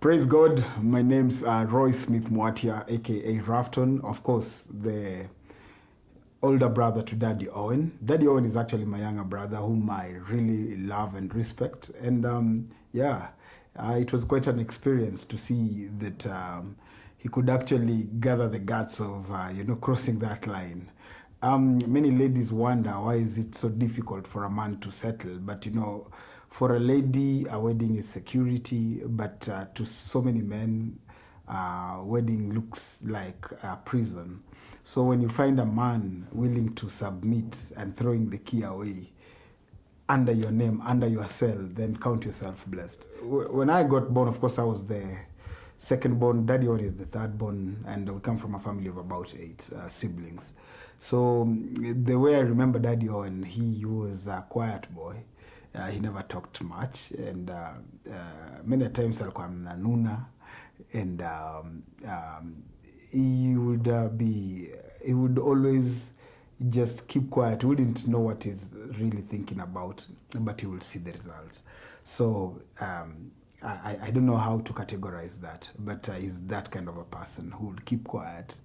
Praise God. My name's Roy Smith Mwatia, aka Rafton. Of course, the older brother to Daddy Owen. Daddy Owen is actually my younger brother, whom I really love and respect. And it was quite an experience to see that he could actually gather the guts of, crossing that line. Many ladies wonder why is it so difficult for a man to settle, but for a lady, a wedding is security, but to so many men, wedding looks like a prison. So when you find a man willing to submit and throwing the key away under your name, under your cell, then count yourself blessed. When I got born, of course, I was the second born. Daddy Owen is the third born, and we come from a family of about 8 siblings. So the way I remember Daddy Owen, he was a quiet boy. He never talked much, and many times alikuwa mnanuna, and he would always just keep quiet. He wouldn't know what he's really thinking about, but he will see the results. So I don't know how to categorize that, but he's that kind of a person who would keep quiet,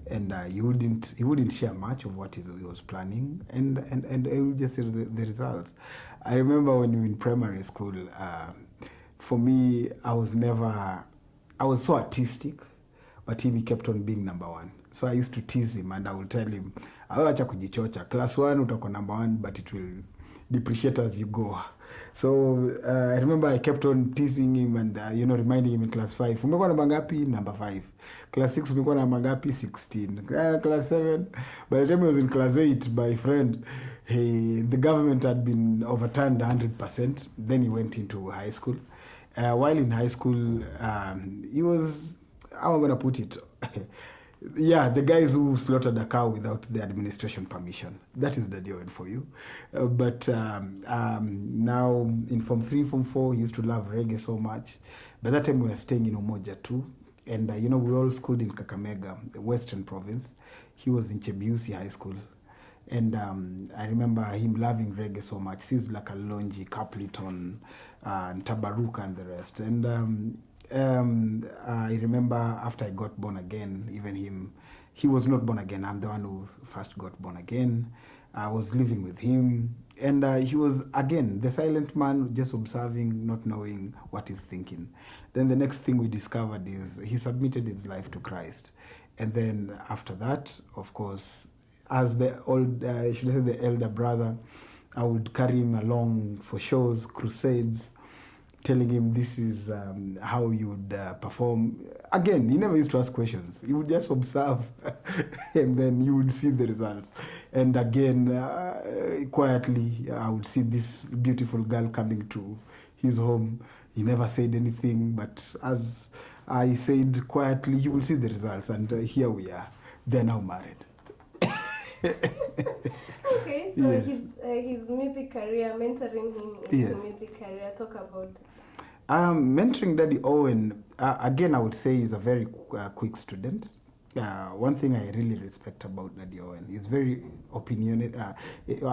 and he wouldn't share much of what he was planning, and he would just see the results. I remember when we were in primary school, for me, I was so artistic, but he kept on being number one. So I used to tease him, and I would tell him, acha kujichocha, class 1 utakuwa number 1, but it will depreciate as you go. So I remember I kept on teasing him and reminding him in class 5, umekuwa namba ngapi? Number 5. Class 6 umekuwa namba ngapi? 16. Class 7. By the time he was in class 8, my friend, the government had been overturned 100%. Then he went into high school. While in high school, he was, how am I going to put it? Yeah, the guys who slaughtered a cow without the administration permission. That is Daddy Owen for you. But now in Form 3, Form 4, he used to love reggae so much. By that time, we were staying in Umoja too. And, we all schooled in Kakamega, the Western Province. He was in Chebiusi High School. And I remember him loving reggae so much. Sizzla Kalonji, Capleton, Tabaruka, and the rest. And I remember after I got born again, even him, he was not born again. I'm the one who first got born again. I was living with him. And he was, again, the silent man, just observing, not knowing what he's thinking. Then the next thing we discovered is he submitted his life to Christ. And then after that, of course, as the elder brother, I would carry him along for shows, crusades, telling him this is how you would perform. Again, he never used to ask questions. He would just observe, and then you would see the results. And again, quietly, I would see this beautiful girl coming to his home. He never said anything, but as I said quietly, you will see the results. And here we are. They're now married. Okay, so yes. His music career, mentoring him in his music career, talk about it. Mentoring Daddy Owen, again, I would say he's a very quick student. One thing I really respect about Daddy Owen, he's very opinionated. How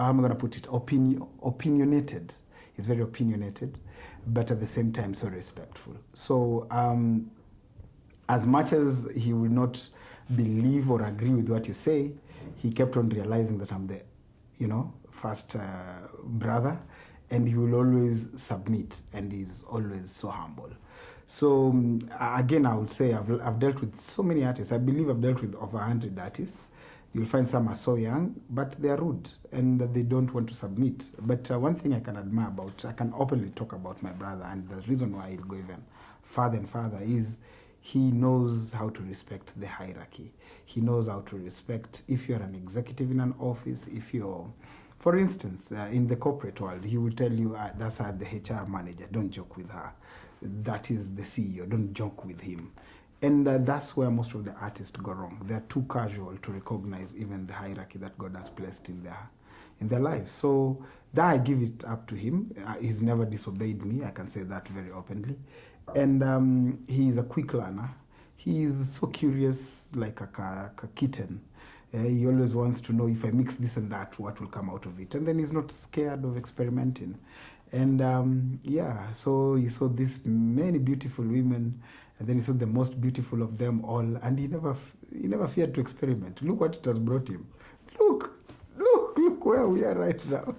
am I going to put it? Opinionated. He's very opinionated, but at the same time, so respectful. So as much as he will not believe or agree with what you say, he kept on realizing that I'm the, first brother, and he will always submit, and he's always so humble. So again, I would say I've dealt with so many artists. I believe I've dealt with over 100 artists. You'll find some are so young, but they're rude, and they don't want to submit. But one thing I can admire about, I can openly talk about my brother, and the reason why he'll go even farther and farther is he knows how to respect the hierarchy. He knows how to respect if you're an executive in an office, if you're, for instance, in the corporate world, he will tell you, that's the HR manager, don't joke with her. That is the CEO, don't joke with him. And that's where most of the artists go wrong. They're too casual to recognize even the hierarchy that God has placed in their lives. So that I give it up to him. He's never disobeyed me, I can say that very openly. And he's a quick learner. He's so curious, like a kitten. He always wants to know if I mix this and that, what will come out of it. And then he's not scared of experimenting. And so he saw these many beautiful women, and then he saw the most beautiful of them all, and he never feared to experiment. Look what it has brought him. Look where we are right now.